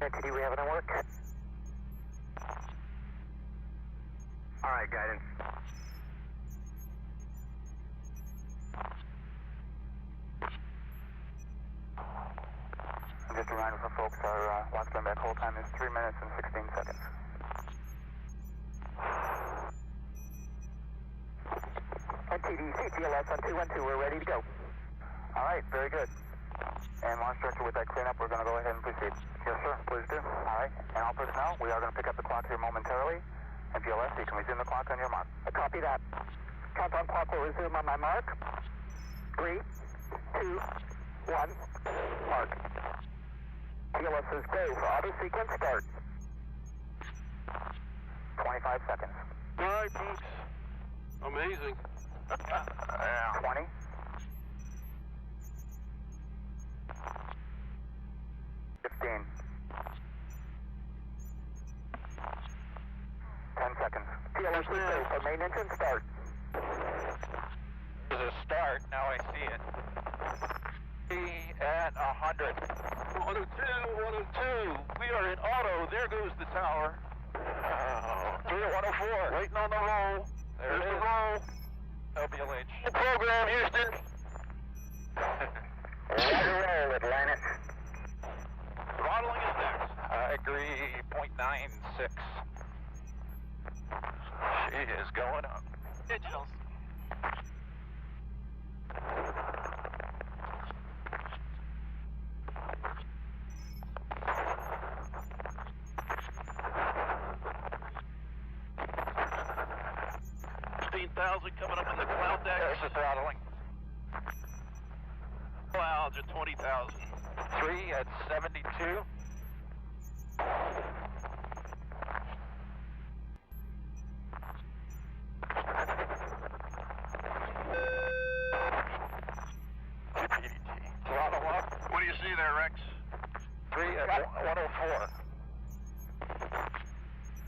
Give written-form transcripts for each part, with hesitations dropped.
TD, we have it on work. Alright, guidance. Just a reminder for folks, our launch back hold time is 3 minutes and 16 seconds. TD, CTLS on 212, we're ready to go. Alright, very good. And launch director, with that cleanup, we're going to go ahead and proceed. Yes, sir, please do. Alright, and all personnel, we are going to pick up the clock here momentarily. And GLS, you can resume the clock on your mark. I copy that. Countdown clock will resume on my mark. 3, 2, 1, mark. GLS says go for auto sequence start. 25 seconds. All right, folks. Amazing. 20. 15. 10 seconds. TLS go for main engine start. There's a start, now I see it. At 100. 102, 102. We are in auto. There goes the tower. 3 at 104. Waiting on the roll. There's There's the the roll. LBLH. The program, Houston. Roger roll, Atlantis. Throttling is next. I agree, 0.96. She is going up. Digitals. Coming up in the cloud deck. There's the throttling. Clouds at 20,000. 3 at 72. Throttle up. What do you see there, Rex? 3 at 104.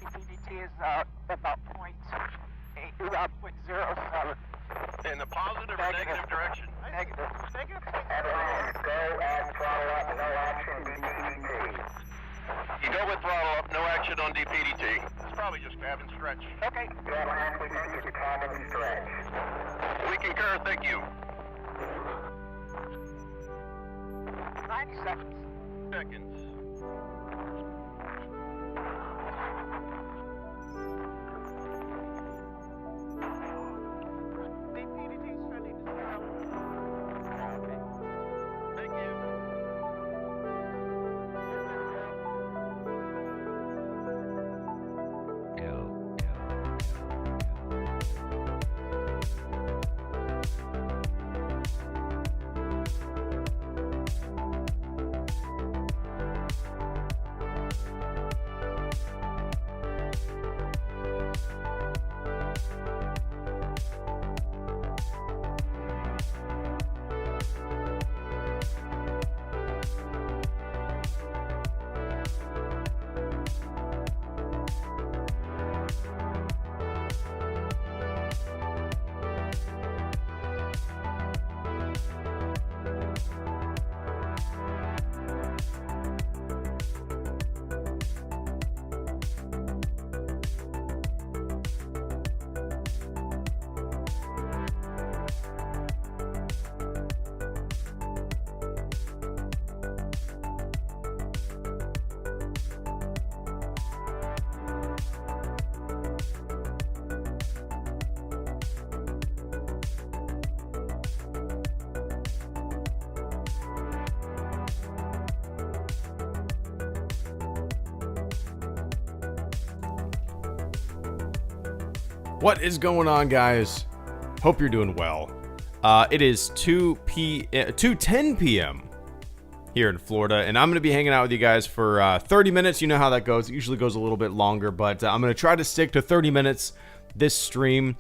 DPDT is about 0.07. In the positive or negative direction? Negative. Everyone, go and throttle up, no action, DPDT. You go with throttle up, no action on DPDT. It's probably just cabin stretch. Okay. Atlantis, we think it's a cabin stretch. We concur, thank you. 90 seconds. Seconds. DPDT is trending to 0. Thank you. What is going on, guys? Hope you're doing well. It is 2:10 p.m. here in Florida, and I'm going to be hanging out with you guys for 30 minutes. You know how that goes. It usually goes a little bit longer, but I'm going to try to stick to 30 minutes this stream.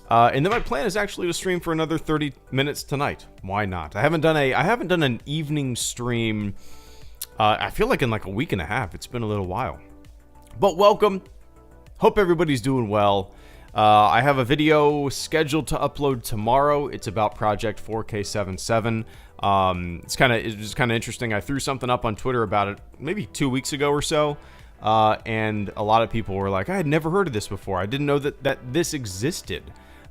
And then my plan is actually to stream for another 30 minutes tonight. Why not? I haven't done an evening stream. I feel like in like a week and a half. It's been a little while. But welcome. Hope everybody's doing well. I have a video scheduled to upload tomorrow. It's about Project 4K77. It's just kind of interesting. I threw something up on Twitter about it maybe 2 weeks ago or so, and a lot of people were like, I had never heard of this before. I didn't know that this existed.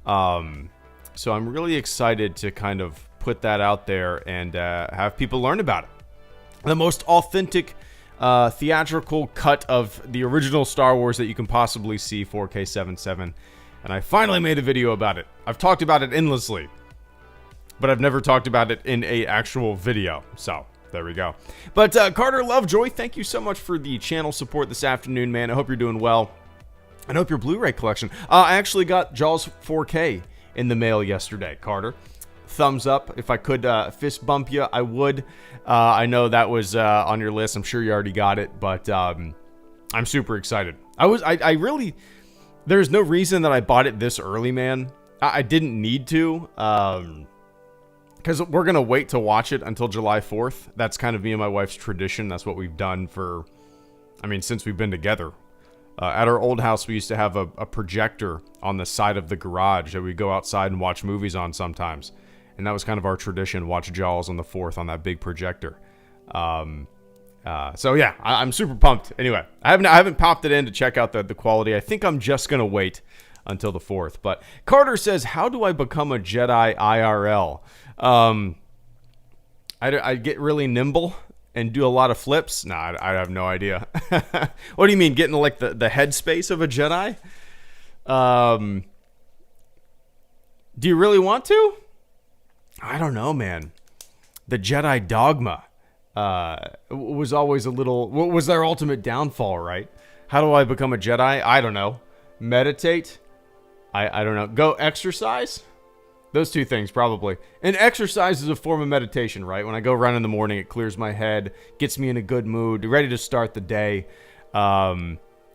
So I'm really excited to kind of put that out there and have people learn about it. The most authentic theatrical cut of the original Star Wars that you can possibly see, 4K 7.7. And I finally made a video about it. I've talked about it endlessly, but I've never talked about it in a actual video. So there we go. But Carter Lovejoy, thank you so much for the channel support this afternoon, man. I hope you're doing well. And I hope your Blu-ray collection. I actually got Jaws 4K in the mail yesterday, Carter. Thumbs up. If I could fist bump you, I would. I know that was on your list. I'm sure you already got it, but I'm super excited. I really, there's no reason that I bought it this early, man. I didn't need to, because we're going to wait to watch it until July 4th. That's kind of me and my wife's tradition. That's what we've done for, since we've been together. At our old house, we used to have a projector on the side of the garage that we'd go outside and watch movies on sometimes. And that was kind of our tradition, watch Jaws on the 4th on that big projector. So yeah, I'm super pumped. Anyway, I haven't popped it in to check out the quality. I think I'm just going to wait until the 4th. But Carter says, how do I become a Jedi IRL? I get really nimble and do a lot of flips. Nah, I have no idea. What do you mean, getting like the headspace of a Jedi? Do you really want to? I don't know, man. The Jedi dogma was always a little... What was their ultimate downfall, right? How do I become a Jedi? I don't know. Meditate? I don't know. Go exercise? Those two things, probably. And exercise is a form of meditation, right? When I go run in the morning, it clears my head, gets me in a good mood, ready to start the day.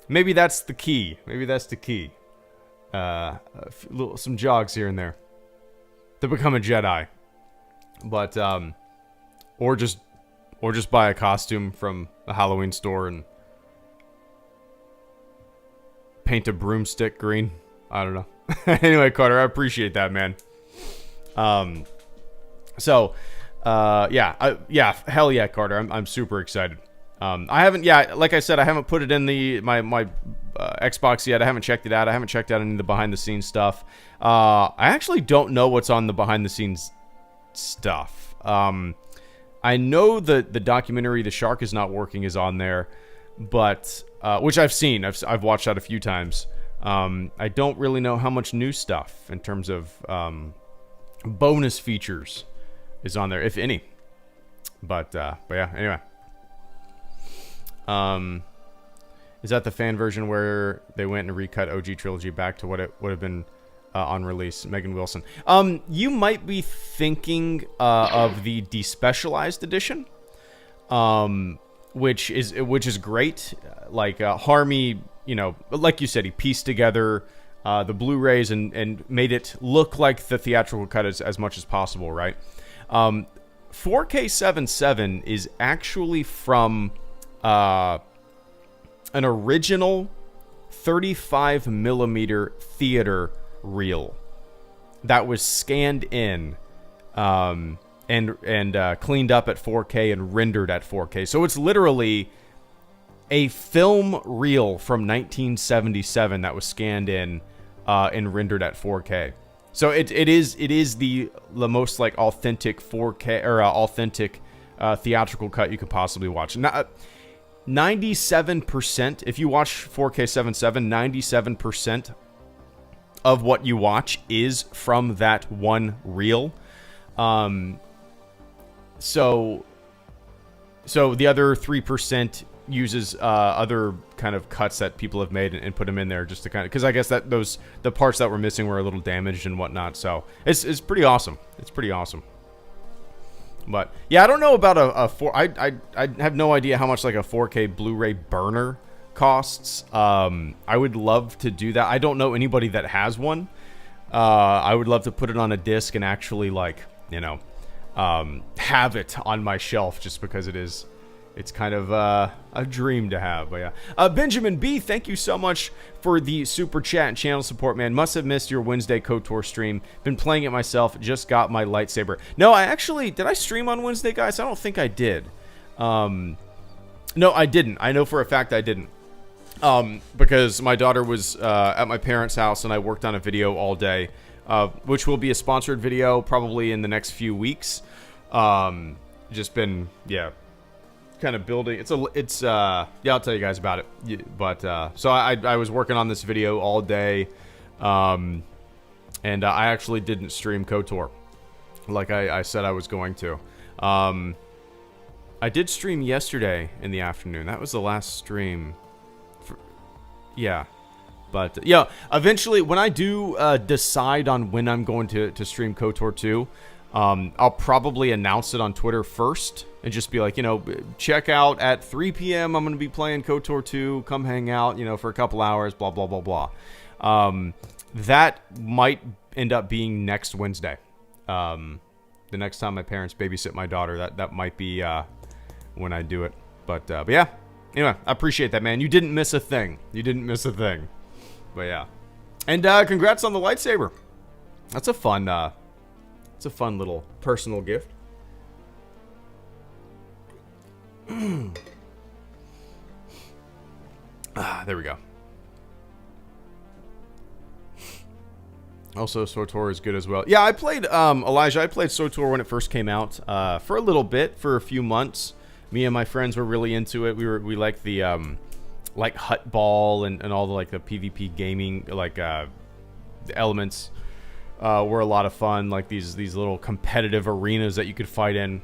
Maybe that's the key. Some jogs here and there to become a Jedi. But, or just buy a costume from a Halloween store and paint a broomstick green. I don't know. Anyway, Carter, I appreciate that, man. Yeah, hell yeah, Carter. I'm super excited. I haven't, like I said, I haven't put it in my Xbox yet. I haven't checked it out. I haven't checked out any of the behind the scenes stuff. I actually don't know what's on the behind the scenes stuff. I know that the documentary "The Shark Is Not Working" is on there, but which I've seen. I've watched that a few times. I don't really know how much new stuff in terms of bonus features is on there, if any. But yeah, anyway. Is that the fan version where they went and recut OG Trilogy back to what it would have been on release? Megan Wilson. You might be thinking of the despecialized edition, which is great. Like Harmy, like you said, he pieced together the Blu-rays and made it look like the theatrical cut as much as possible, right? 4K 7.7 is actually from an original 35 millimeter theater reel that was scanned in and cleaned up at 4K and rendered at 4K. So it's literally a film reel from 1977 that was scanned in and rendered at 4K. So it is the most like authentic 4K or authentic theatrical cut you could possibly watch. 97%, if you watch 4K 7.7, 97% of what you watch is from that one reel. So the other 3% uses other kind of cuts that people have made and put them in there just to kind of, because I guess that the parts that were missing were a little damaged and whatnot. So it's pretty awesome. It's pretty awesome. But yeah, I don't know about I have no idea how much like a 4K Blu-ray burner costs. I would love to do that. I don't know anybody that has one. I would love to put it on a disc and actually like, have it on my shelf just because it is it's kind of a dream to have. But yeah, Benjamin B, thank you so much for the super chat and channel support, man. Must have missed your Wednesday KOTOR stream. Been playing it myself. Just got my lightsaber. No, I actually did. I stream on Wednesday, guys? I don't think I did. No, I didn't. I know for a fact I didn't. Because my daughter was at my parents' house and I worked on a video all day, which will be a sponsored video probably in the next few weeks. Just been, yeah, kind of building. Yeah, I'll tell you guys about it. But so I was working on this video all day, and I actually didn't stream KOTOR like I said I was going to. I did stream yesterday in the afternoon. That was the last stream. Yeah. But, yeah, eventually, when I do decide on when I'm going to stream KOTOR 2, I'll probably announce it on Twitter first and just be like, you know, check out at 3 p.m. I'm going to be playing KOTOR 2. Come hang out, you know, for a couple hours, blah, blah, blah, blah. That might end up being next Wednesday. The next time my parents babysit my daughter, that might be when I do it. But yeah, anyway, I appreciate that, man. You didn't miss a thing. You didn't miss a thing. But yeah. And congrats on the lightsaber. That's a fun little personal gift. There we go. Also, SWTOR is good as well. Yeah, I played, Elijah, I played SWTOR when it first came out, for a little bit, for a few months. Me and my friends were really into it. We liked the, like Hut Ball and all the, like, the PvP gaming, like, the elements, were a lot of fun. Like, these little competitive arenas that you could fight in.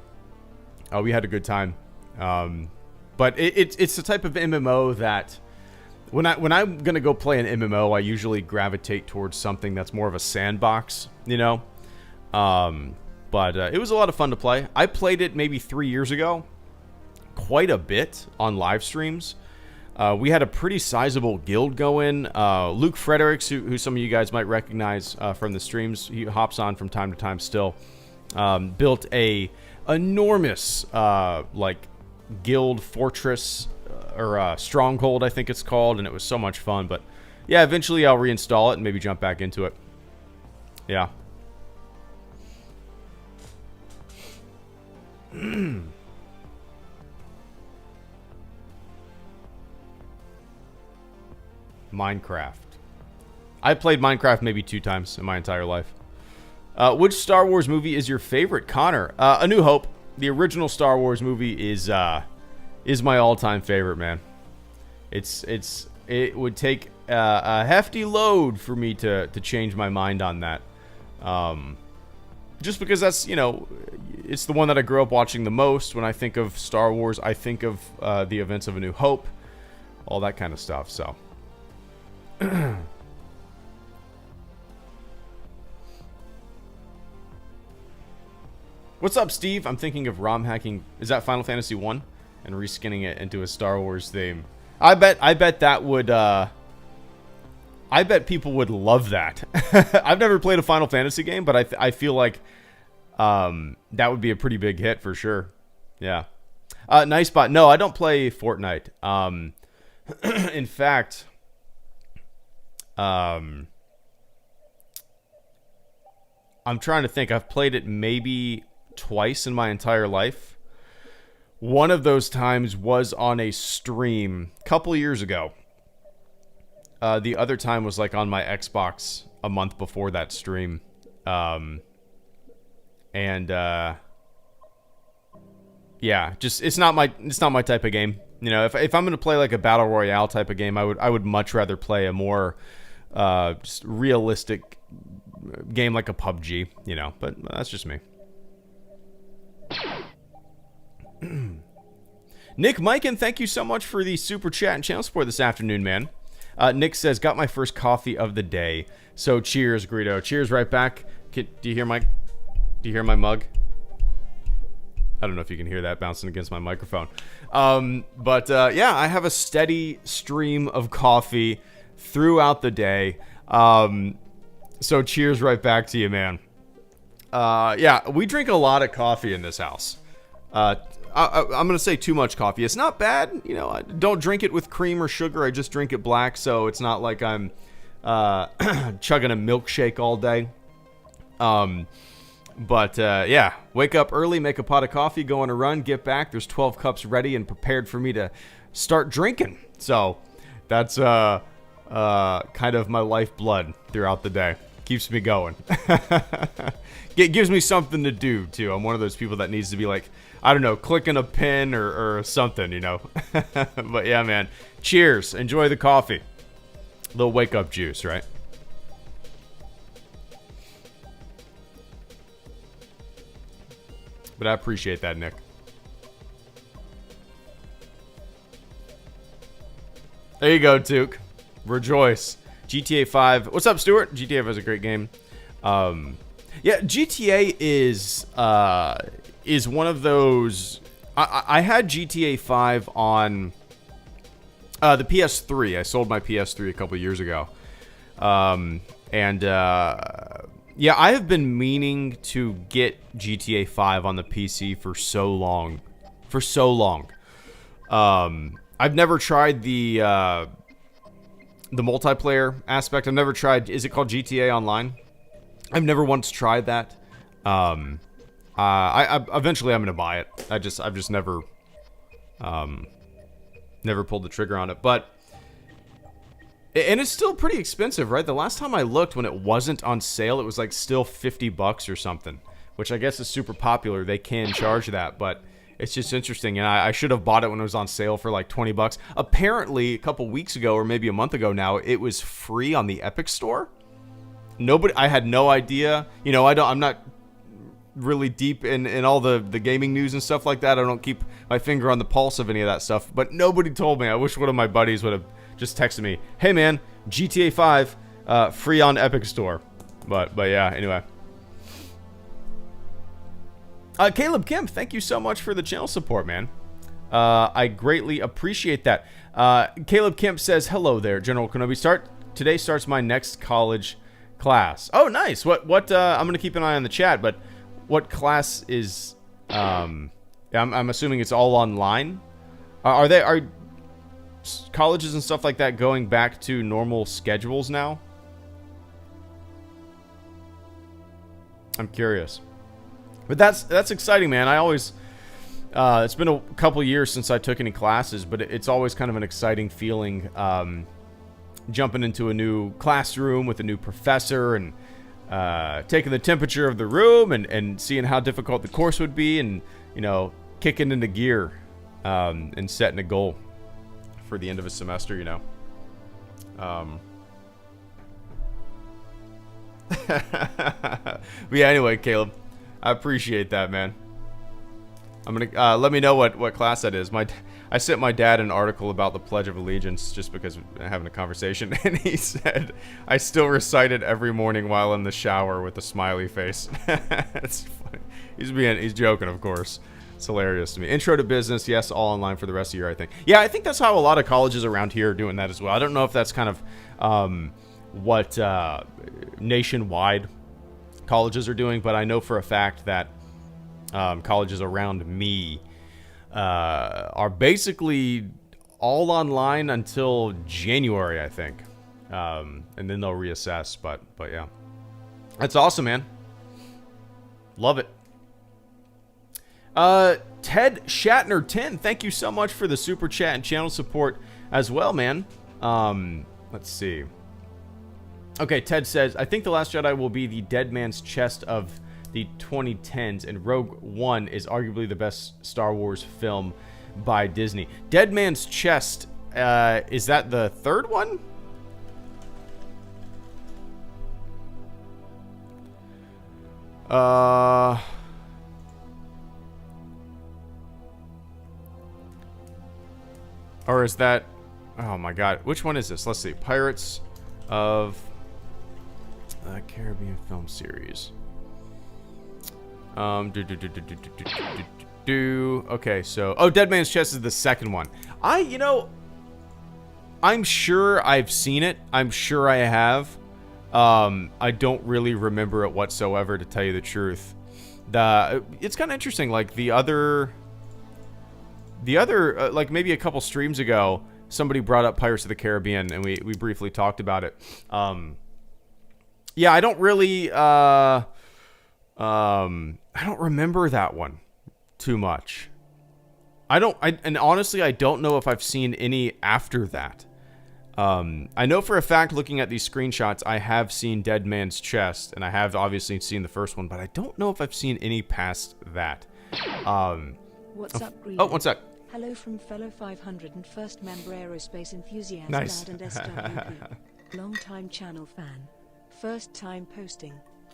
We had a good time. But it's the type of MMO that when I'm gonna go play an MMO, I usually gravitate towards something that's more of a sandbox, you know. But it was a lot of fun to play. I played it maybe 3 years ago, quite a bit on live streams. We had a pretty sizable guild going. Luke Fredericks, who some of you guys might recognize from the streams, he hops on from time to time still, built a enormous like guild fortress or stronghold, I think it's called, and it was so much fun. But yeah, eventually I'll reinstall it and maybe jump back into it. Yeah. Minecraft. I played Minecraft maybe 2 times in my entire life. Which Star Wars movie is your favorite, Connor? A New Hope. The original Star Wars movie is my all-time favorite, man. It would take a hefty load for me to change my mind on that. Just because that's, you know, it's the one that I grew up watching the most. When I think of Star Wars, I think of the events of A New Hope, all that kind of stuff. So. What's up, Steve? I'm thinking of ROM hacking. Is that Final Fantasy 1 and reskinning it into a Star Wars theme? I bet that would I bet people would love that. I've never played a Final Fantasy game, but I feel like that would be a pretty big hit for sure. Yeah. Nice spot. No, I don't play Fortnite. In fact, I'm trying to think. I've played it maybe twice in my entire life. One of those times was on a stream a couple years ago. The other time was like on my Xbox a month before that stream. Yeah, just it's not my type of game. You know, if I'm gonna play like a battle royale type of game, I would much rather play a more just realistic game like a PUBG, you know, but that's just me. Nick Mikan, thank you so much for the super chat and channel support this afternoon, man. Nick says, got my first coffee of the day. So cheers, Greedo. Cheers right back. Do you hear my mug? I don't know if you can hear that bouncing against my microphone. Yeah, I have a steady stream of coffee throughout the day. So cheers right back to you, man. Yeah, we drink a lot of coffee in this house. I'm gonna say too much coffee. It's not bad, you know. I don't drink it with cream or sugar. I just drink it black, so it's not like I'm chugging a milkshake all day. But yeah, wake up early, make a pot of coffee, go on a run, get back. There's 12 cups ready and prepared for me to start drinking. So that's kind of my lifeblood throughout the day. Keeps me going. It gives me something to do too. I'm one of those people that needs to be like, I don't know, clicking a pen or something, you know. But yeah, man. Cheers. Enjoy the coffee. Little wake up juice, right? But I appreciate that, Nick. There you go, Tuke. Rejoice. GTA 5. What's up, Stuart? GTA 5 is a great game. Yeah, GTA is one of those. I had GTA 5 on the PS3. I sold my PS3 a couple years ago. Yeah, I have been meaning to get GTA 5 on the PC for so long. I've never tried the multiplayer aspect. I've never tried. Is it called GTA Online? I've never once tried that. I eventually I'm gonna buy it. I've just never pulled the trigger on it. But and it's still pretty expensive, right? The last time I looked, when it wasn't on sale, it was like still $50 or something, which I guess is super popular. They can charge that, but it's just interesting. And I should have bought it when it was on sale for like $20. Apparently, a couple weeks ago, or maybe a month ago now, it was free on the Epic Store. I had no idea. You know, I'm not really deep in all the gaming news and stuff like that. I don't keep my finger on the pulse of any of that stuff. But nobody told me. I wish one of my buddies would have just texted me, hey man, GTA 5 free on Epic Store. But yeah, anyway. Caleb Kemp, thank you so much for the channel support, man. I greatly appreciate that. Caleb Kemp says, hello there, General Kenobi. Today starts my next college class. Oh, nice. What I'm gonna keep an eye on the chat, but what class is I'm assuming it's all online. Are colleges and stuff like that going back to normal schedules now? I'm curious. But that's exciting, man. I always it's been a couple years since I took any classes, but it's always kind of an exciting feeling jumping into a new classroom with a new professor and taking the temperature of the room and seeing how difficult the course would be, and you know, kicking into gear and setting a goal for the end of a semester, you know. But yeah, anyway, Caleb, I appreciate that, man. I'm gonna let me know what class that is. I sent my dad an article about the Pledge of Allegiance just because we're having a conversation, and he said I still recite it every morning while in the shower with a smiley face. It's funny. He's joking, of course. It's hilarious to me. Intro to business, yes, all online for the rest of the year, I think. Yeah, I think that's how a lot of colleges around here are doing that as well. I don't know if that's kind of what nationwide colleges are doing, but I know for a fact that colleges around me are basically all online until January, I think. And then they'll reassess, but yeah. That's awesome, man. Love it. Ted Shatner 10, thank you so much for the super chat and channel support as well, man. Let's see. Okay, Ted says, I think The Last Jedi will be the dead man's chest of the 2010s, and Rogue One is arguably the best Star Wars film by Disney. Dead Man's Chest, is that the third one? Or is that... Oh my god. Which one is this? Let's see. Pirates of the Caribbean film series. Okay, so... Oh, Dead Man's Chest is the second one. You know... I'm sure I've seen it. I'm sure I have. I don't really remember it whatsoever, to tell you the truth. It's kind of interesting. Like, the other The other, like maybe a couple streams ago, somebody brought up Pirates of the Caribbean, and we briefly talked about it. Yeah, I don't really, I don't remember that one too much. And honestly, I don't know if I've seen any after that. I know for a fact, looking at these screenshots, I have seen Dead Man's Chest, and I have obviously seen the first one, but I don't know if I've seen any past that. What's up, Greedo? Oh, one sec. Hello from fellow 501st member aerospace enthusiast Nice. Dad and SWP. Long-time channel fan. First time posting.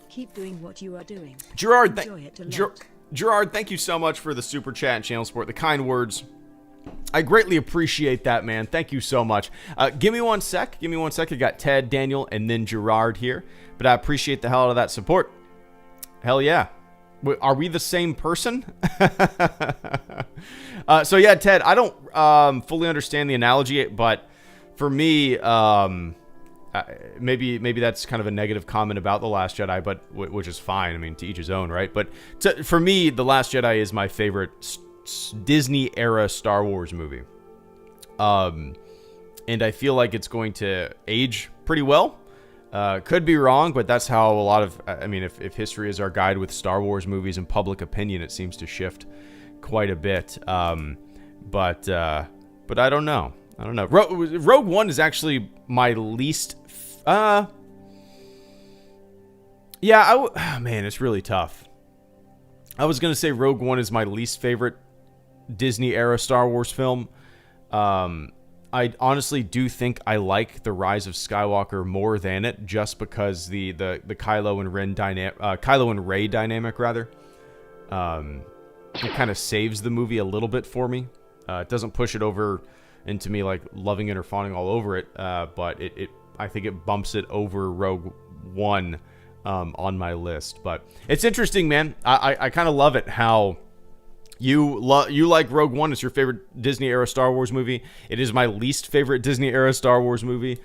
Keep doing what you are doing. Gerard, Enjoy it a lot. Gerard, thank you so much for the super chat and channel support, the kind words. I greatly appreciate that, man. Thank you so much. Give me one sec. I got Ted, Daniel, and then Gerard here. But I appreciate the hell out of that support. Hell yeah. Are we the same person? So yeah, Ted, I don't fully understand the analogy, but for me, maybe that's kind of a negative comment about The Last Jedi, but which is fine. I mean, to each his own, right? But for me, The Last Jedi is my favorite Disney era Star Wars movie. And I feel like it's going to age pretty well. Could be wrong, but that's how a lot of, I mean, if history is our guide with Star Wars movies and public opinion, it seems to shift quite a bit. But I don't know. Rogue One is actually my least, man, it's really tough. I was going to say Rogue One is my least favorite Disney era Star Wars film. I honestly do think I like The Rise of Skywalker more than it, just because the Kylo and Rey dynamic, rather. It kind of saves the movie a little bit for me. It doesn't push it over into me like loving it or fawning all over it, but I think it bumps it over Rogue One on my list. But it's interesting, man. I kind of love it how you like Rogue One. It's your favorite Disney era Star Wars movie. It is my least favorite Disney era Star Wars movie,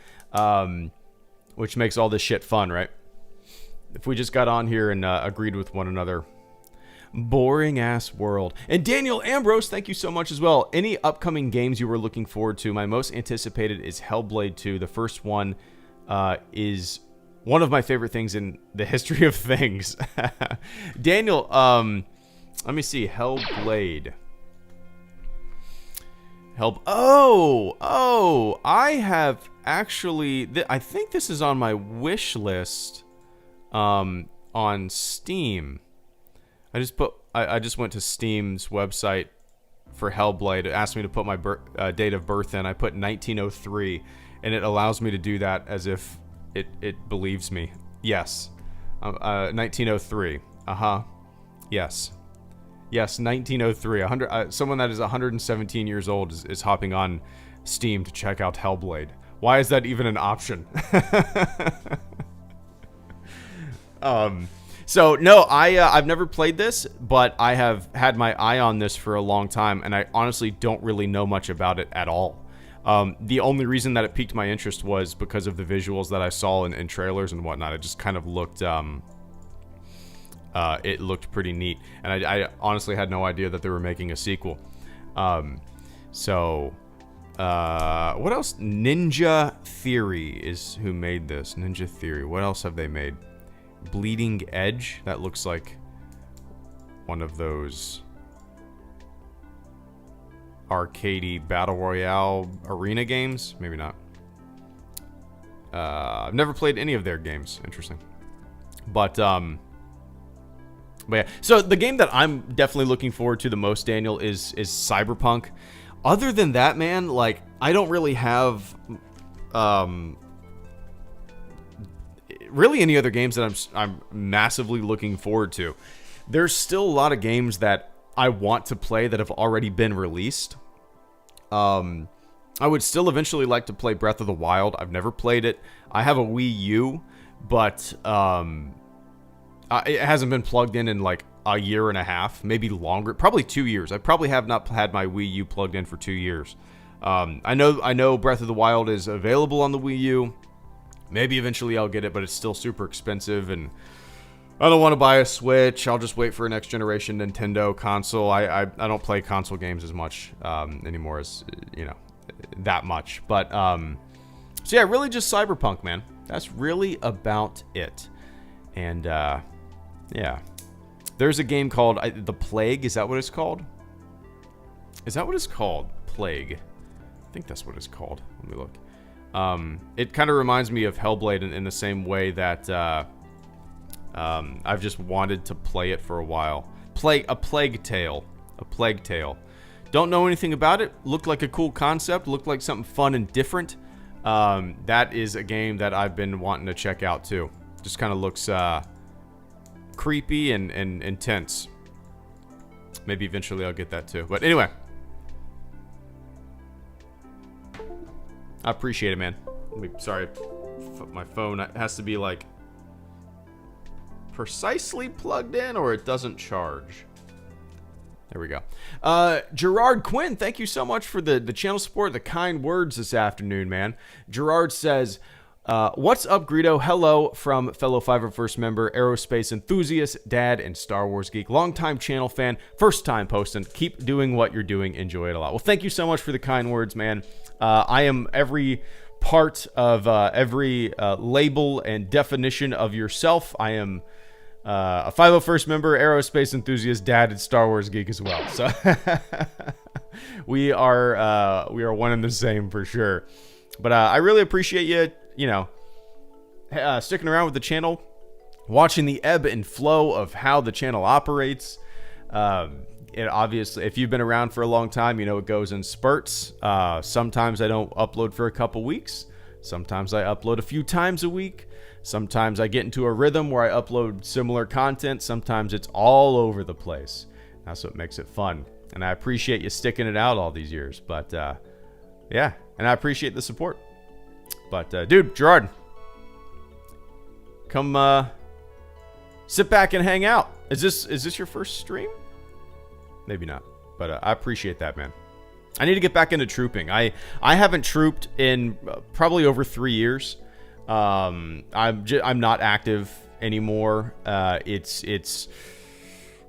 which makes all this shit fun, right? If we just got on here and agreed with one another. Boring ass world. And Daniel Ambrose, thank you so much as well. Any upcoming games you were looking forward to? My most anticipated is Hellblade 2. The first one is one of my favorite things in the history of things. Daniel, let me see. Hellblade. Oh, I have actually, I think this is on my wish list on Steam. I just went to Steam's website for Hellblade. It asked me to put my date of birth in. I put 1903, and it allows me to do that as if it believes me. Yes. 1903. Yes. Yes, 1903. Someone that is 117 years old is hopping on Steam to check out Hellblade. Why is that even an option? So, no, I've never played this, but I have had my eye on this for a long time, and I honestly don't really know much about it at all. The only reason that it piqued my interest was because of the visuals that I saw in trailers and whatnot. It just kind of looked, it looked pretty neat, and I honestly had no idea that they were making a sequel. What else? Ninja Theory is who made this. Ninja Theory. What else have they made? Bleeding Edge. That looks like one of those arcadey battle royale arena games. Maybe not. I've never played any of their games. Interesting. But yeah. So the game that I'm definitely looking forward to the most, Daniel, is Cyberpunk. Other than that, man, like, I don't really have really any other games that I'm massively looking forward to. There's still a lot of games that I want to play that have already been released. I would still eventually like to play Breath of the Wild. I've never played it. I have a Wii U, but it hasn't been plugged in like a year and a half, maybe longer, probably 2 years. I probably have not had my Wii U plugged in for 2 years. I know Breath of the Wild is available on the Wii U. Maybe eventually I'll get it, but it's still super expensive, and I don't want to buy a Switch. I'll just wait for a next generation Nintendo console. I don't play console games as much anymore as, you know, that much. But, so yeah, really just Cyberpunk, man. That's really about it. And, yeah. There's a game called The Plague. Is that what it's called? Is that what it's called? Plague. I think that's what it's called. Let me look. It kind of reminds me of Hellblade in the same way that I've just wanted to play it for a while. A Plague Tale. A Plague Tale. Don't know anything about it. Looked like a cool concept. Looked like something fun and different. That is a game that I've been wanting to check out too. Just kind of looks creepy and intense. Maybe eventually I'll get that too. But anyway. I appreciate it, man. Sorry. My phone has to be like precisely plugged in or it doesn't charge. There we go. Gerard Quinn, thank you so much for the channel support, the kind words this afternoon, man. Gerard says, what's up, Greedo? Hello from fellow 501st member, aerospace enthusiast, dad, and Star Wars geek. Longtime channel fan, first time posting. Keep doing what you're doing. Enjoy it a lot. Well, thank you so much for the kind words, man. I am every part of every label and definition of yourself. I am a 501st member, aerospace enthusiast, dad, and Star Wars geek as well. So we are one and the same for sure. But I really appreciate you know, sticking around with the channel, watching the ebb and flow of how the channel operates. It obviously, if you've been around for a long time, you know it goes in spurts. Sometimes I don't upload for a couple weeks. Sometimes I upload a few times a week. Sometimes I get into a rhythm where I upload similar content. Sometimes it's all over the place. That's what makes it fun. And I appreciate you sticking it out all these years. But yeah, and I appreciate the support. But dude, Gerard, come sit back and hang out. Is this your first stream? Maybe not, but I appreciate that, man. I need to get back into trooping. I haven't trooped in probably over 3 years. I'm not active anymore. Yeah,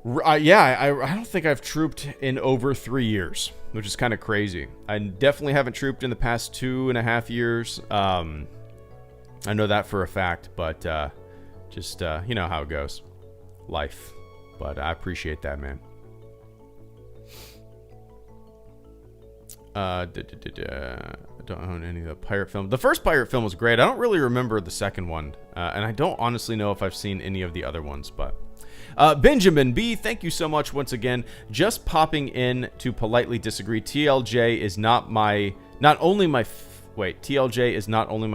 I don't think I've trooped in over 3 years, which is kind of crazy. I definitely haven't trooped in the past 2.5 years. I know that for a fact, but just you know how it goes, life. But I appreciate that, man. I don't own any of the pirate film. The first pirate film was great. I don't really remember the second one, and I don't honestly know if I've seen any of the other ones. But Benjamin B, thank you so much once again. Just popping in to politely disagree. TLJ is not only my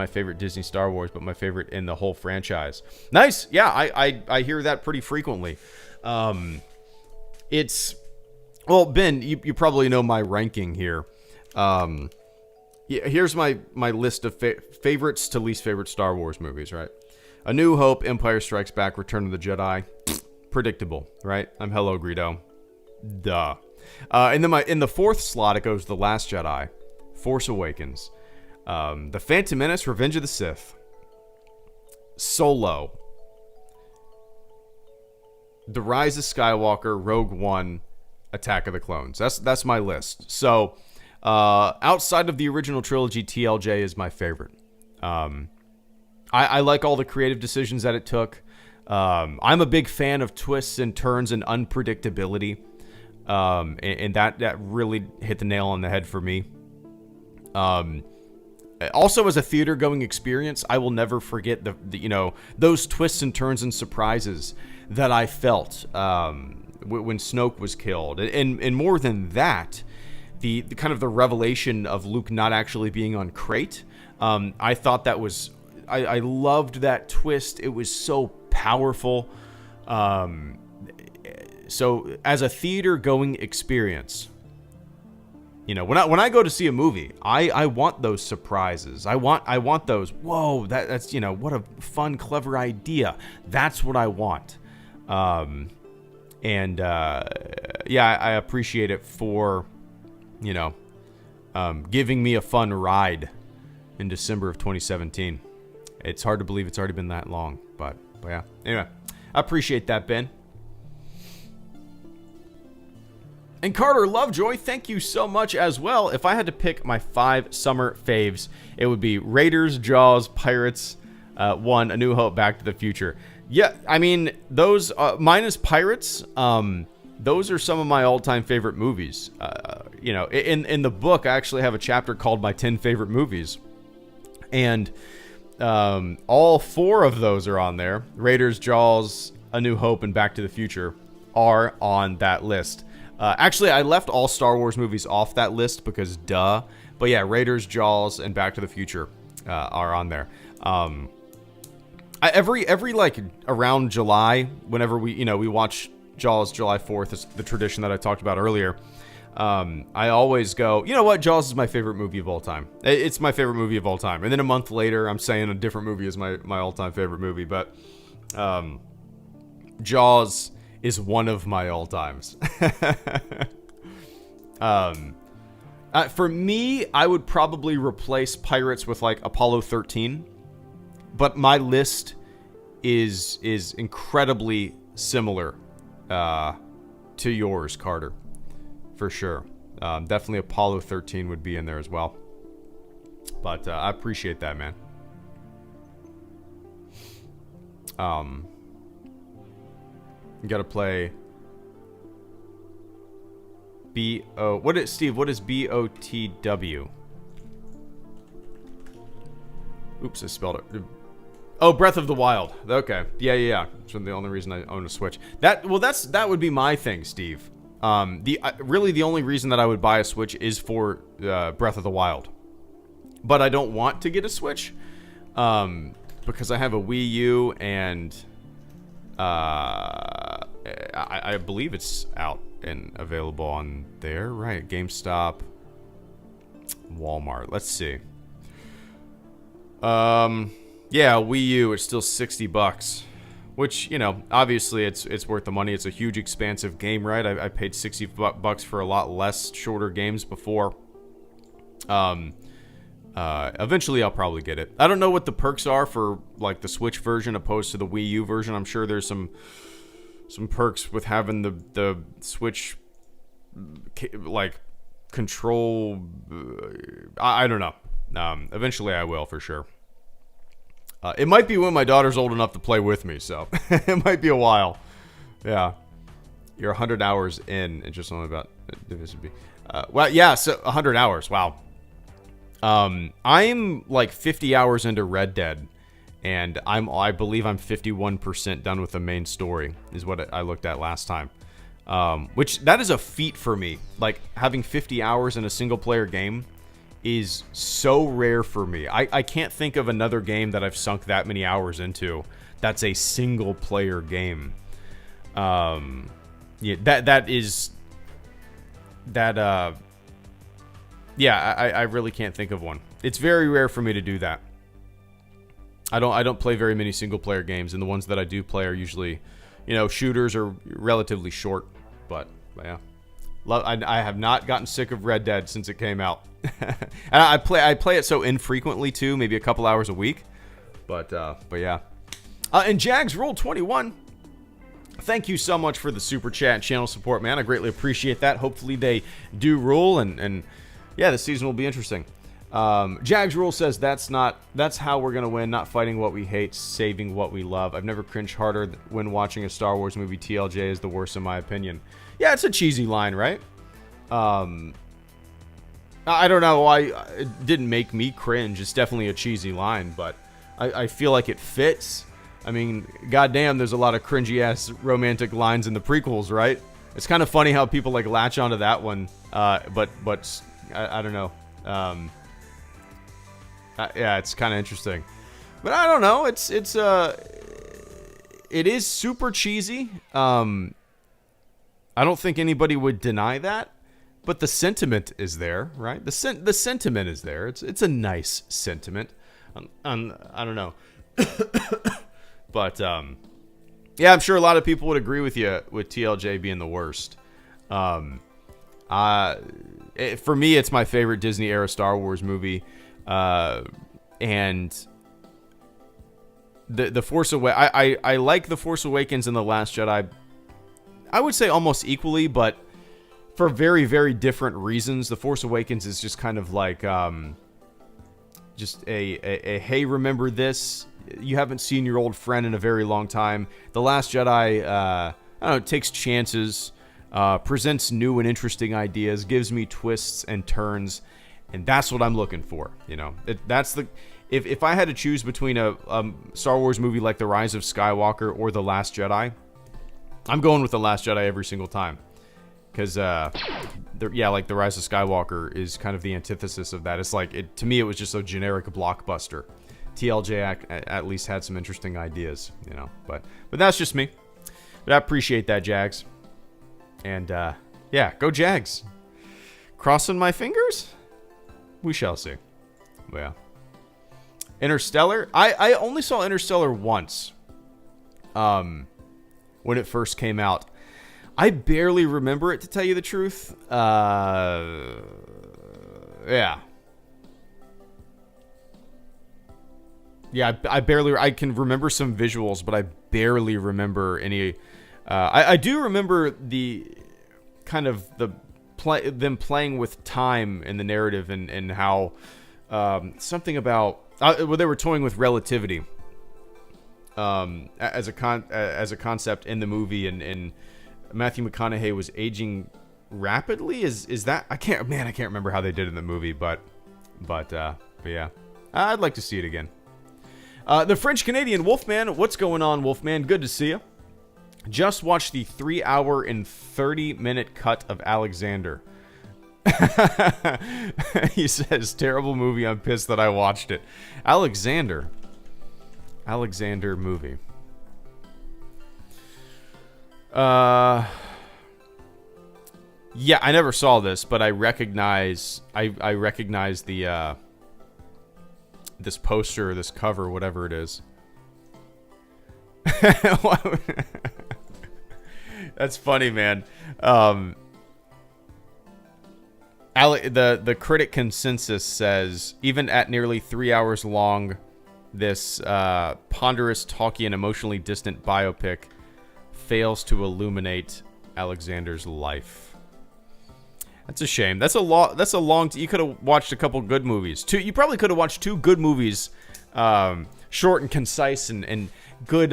favorite Disney Star Wars, but my favorite in the whole franchise. Nice. Yeah, I hear that pretty frequently. Well, Ben, you probably know my ranking here. Yeah, here's my list of favorites to least favorite Star Wars movies, right? A New Hope, Empire Strikes Back, Return of the Jedi. Predictable, right? I'm HelloGreedo. Duh. And then in the fourth slot, it goes The Last Jedi, Force Awakens, The Phantom Menace, Revenge of the Sith, Solo, The Rise of Skywalker, Rogue One, Attack of the Clones. That's my list. So outside of the original trilogy, TLJ is my favorite. I like all the creative decisions that it took. I'm a big fan of twists and turns and unpredictability. And that really hit the nail on the head for me. Also, as a theater going experience, I will never forget the those twists and turns and surprises that I felt when Snoke was killed, and more than that, the kind of the revelation of Luke not actually being on Crate. I thought that was I loved that twist. It was so powerful. So as a theater going experience, when I go to see a movie, I want those surprises. I want those, whoa, that's what a fun, clever idea. That's what I want. Yeah, I appreciate it for, giving me a fun ride in December of 2017. It's hard to believe it's already been that long, but yeah. Anyway, I appreciate that, Ben. And Carter Lovejoy, thank you so much as well. If I had to pick my 5 summer faves, it would be Raiders, Jaws, Pirates, 1, A New Hope, Back to the Future. Yeah, I mean, those, minus Pirates, those are some of my all-time favorite movies. You know, in the book, I actually have a chapter called My 10 Favorite Movies. And all 4 of those are on there. Raiders, Jaws, A New Hope, and Back to the Future are on that list. Actually, I left all Star Wars movies off that list because duh. But yeah, Raiders, Jaws, and Back to the Future are on there. Every like around July, whenever we watch Jaws July 4th, is the tradition that I talked about earlier. I always go, you know what, Jaws is my favorite movie of all time. It's my favorite movie of all time. And then a month later, I'm saying a different movie is my all-time favorite movie. But Jaws is one of my all-times. For me, I would probably replace Pirates with like Apollo 13. But my list is incredibly similar to yours, Carter. For sure. Definitely Apollo 13 would be in there as well. But I appreciate that, man. You gotta play B-O... Steve, what is B-O-T-W? Oops, I spelled it. Oh, Breath of the Wild. Okay. Yeah. That's the only reason I own a Switch. That would be my thing, Steve. Really the only reason that I would buy a Switch is for Breath of the Wild. But I don't want to get a Switch because I have a Wii U and I believe it's out and available on there, right? GameStop, Walmart. Let's see. Yeah, Wii U, it's still $60, which, you know, obviously it's worth the money. It's a huge, expansive game, right? I paid $60 for a lot less shorter games before. Eventually I'll probably get it. I don't know what the perks are for like the Switch version opposed to the Wii U version. I'm sure there's some perks with having the Switch like control. I don't know. Eventually I will for sure. It might be when my daughter's old enough to play with me, so it might be a while. Yeah. You're 100 hours in, and just only about divisibility. Well, yeah, so 100 hours. Wow. I'm like 50 hours into Red Dead, and I believe I'm 51% done with the main story, is what I looked at last time. Which, that is a feat for me. Like, having 50 hours in a single-player game is so rare for me. I can't think of another game that I've sunk that many hours into that's a single-player game. Yeah, yeah, I really can't think of one. It's very rare for me to do that. I don't play very many single player games, and the ones that I do play are usually, you know, shooters are relatively short. But yeah, I have not gotten sick of Red Dead since it came out. And I play it so infrequently too, maybe a couple hours a week. But yeah. And Jags Roll 21. Thank you so much for the super chat and channel support, man. I greatly appreciate that. Hopefully they do rule and yeah, the season will be interesting. Jags Rule says that's how we're gonna win, not fighting what we hate, saving what we love. I've never cringed harder when watching a Star Wars movie. TLJ is the worst in my opinion. Yeah, it's a cheesy line, right? I don't know why it didn't make me cringe. It's definitely a cheesy line, but I feel like it fits. I mean, goddamn, there's a lot of cringy ass romantic lines in the prequels, right? It's kind of funny how people like latch onto that one, but I don't know. Yeah, it's kind of interesting, but I don't know. It is super cheesy. I don't think anybody would deny that, but the sentiment is there, right? The sentiment is there. It's a nice sentiment. I don't know, but yeah, I'm sure a lot of people would agree with you with TLJ being the worst. For me, it's my favorite Disney era Star Wars movie. And the Force Awakens. I like the Force Awakens and the Last Jedi. I would say almost equally, but for very, very different reasons. The Force Awakens is just kind of like just a hey, remember this? You haven't seen your old friend in a very long time. The Last Jedi, I don't know, it takes chances, presents new and interesting ideas, gives me twists and turns, and that's what I'm looking for. You know, if I had to choose between a Star Wars movie like The Rise of Skywalker or The Last Jedi, I'm going with The Last Jedi every single time. Because, like The Rise of Skywalker is kind of the antithesis of that. It's like, to me, it was just a generic blockbuster. TLJ at least had some interesting ideas, you know. But that's just me. But I appreciate that, Jags. And, yeah, go Jags. Crossing my fingers? We shall see. But yeah. Interstellar? I only saw Interstellar once. When it first came out. I barely remember it, to tell you the truth. Yeah. Yeah, I can remember some visuals, but I barely remember any. I do remember the kind of them playing with time in the narrative and how something about they were toying with relativity as a concept in the movie, and Matthew McConaughey was aging rapidly. Is that I can't remember how they did it in the movie, but yeah, I'd like to see it again. The French-Canadian Wolfman, what's going on, Wolfman? Good to see you. Just watched the 3-hour and 30-minute cut of Alexander. He says, terrible movie, I'm pissed that I watched it. Alexander movie. Yeah, I never saw this, but I recognize the this poster or this cover, whatever it is. That's funny, man. The critic consensus says, even at nearly 3 hours long, this ponderous, talky, and emotionally distant biopic fails to illuminate Alexander's life. That's a shame. That's a long. You could have watched a couple good movies. You probably could have watched 2 good movies, short and concise, and good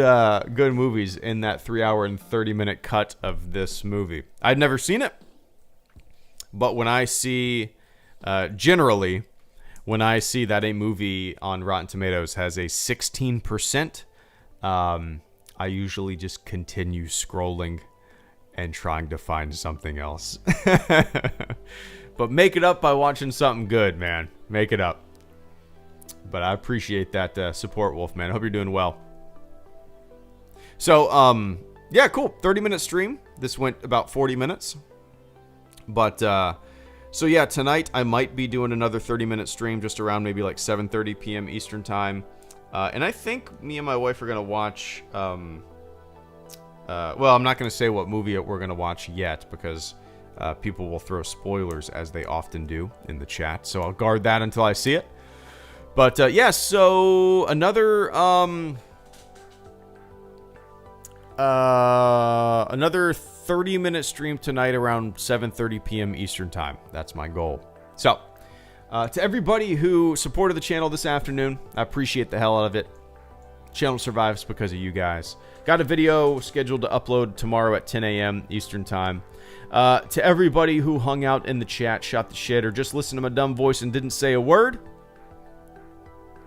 movies in that 3-hour and 30-minute cut of this movie. I'd never seen it, but when I see, generally, when I see that a movie on Rotten Tomatoes has a 16%, I usually just continue scrolling and trying to find something else. But make it up by watching something good, man. Make it up. But I appreciate that support, Wolfman. I hope you're doing well. So, yeah, cool. 30-minute stream. This went about 40 minutes. But, so yeah, tonight I might be doing another 30-minute stream just around maybe like 7:30 p.m. Eastern Time. And I think me and my wife are going to watch... well, I'm not going to say what movie we're going to watch yet, because people will throw spoilers, as they often do in the chat. So I'll guard that until I see it. But, yeah, so another 30-minute stream tonight around 7:30 p.m. Eastern Time. That's my goal. So, to everybody who supported the channel this afternoon, I appreciate the hell out of it. Channel survives because of you guys. Got a video scheduled to upload tomorrow at 10 a.m. Eastern Time. To everybody who hung out in the chat, shot the shit, or just listened to my dumb voice and didn't say a word,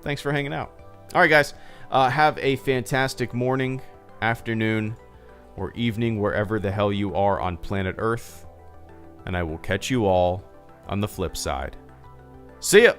thanks for hanging out. All right, guys. Have a fantastic morning, afternoon, or evening, wherever the hell you are on planet Earth. And I will catch you all on the flip side. See ya!